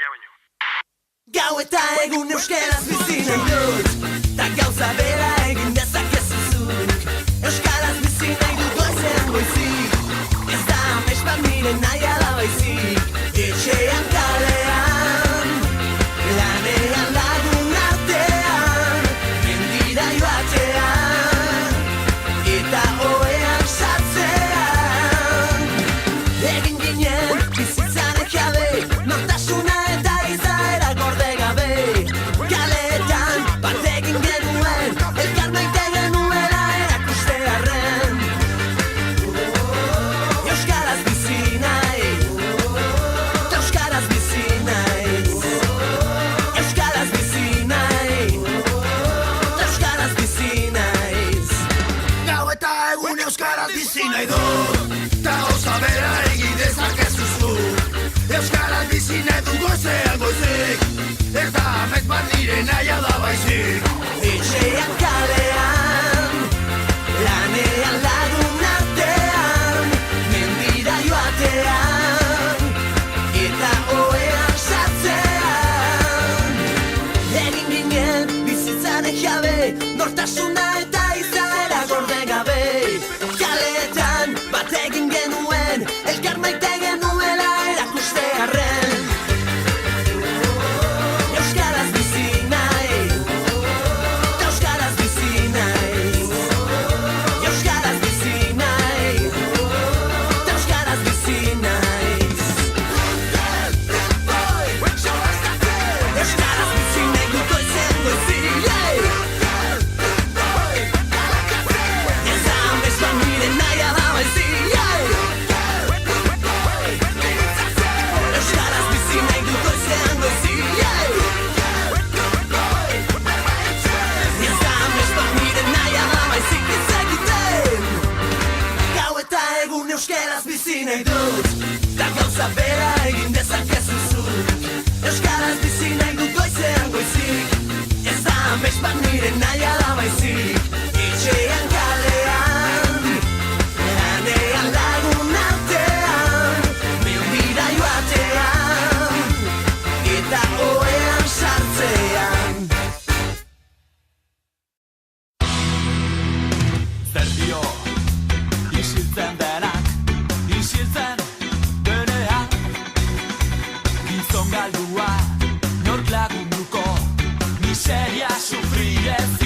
baino. Gau eta egun euskaraz bizi nahi dut, ta gauza bera egin dezakezu zuk. Euskaraz bizi nahi dut goizean goizik, ez da amets bat nire nahi ala baizik. Etxean kalean, lanean lagun artean, mendira joatean, eta ohean sartzean. Egin ginen bizitzaren jabe, nortasuna eta izaera gorde gabe. Kaleetan bat egin genuen, elkar maite genuela erakustearren. Euskaraz bizi nahi, ta euskaraz bizi naiz. Euskaraz bizi nahi, ta euskaraz bizi naiz. Gau eta egun euskaraz bizi nahi dut, ta gauza bera egin dezakezu zuk. Euskaraz bizi nahi du goizean goizik, ez da amets bat nire nahia da baizik. Etxean kalean, lanean lagun artean, mendira joatean, eta ohean sartzean. Egin ginen bizitzaren jabe, nortasuna eta izaera gorde gabe. Kaleetan bat egin genuen, elkar maite genuela erakustearren. Euskaraz bizi nahi, ta euskaraz bizi naiz. Euskaraz bizi nahi, ta euskaraz bizi naiz. Euskaraz bizi nahi dut goizean goizik. Ez da amets bat nire nahi ala baizik. Euskaraz bizi nahi dut goizean goizik. Ez da amets bat nire nahi ala baizik ez egiten. Gau eta egun euskaraz bizi nahi dut, ta gauza bera egin dezakezu zuk. Euskaraz bizi nahi dut goizean goizik, ez da amets bat nire nahi ala baizik. Etxean kalean, lanean lagun artean, mendira joatean, eta ohean sartzean. Zer dio, isiltzen denak, isiltzen denean. Gizon galdua, nork lagunduko, miseria sufri ez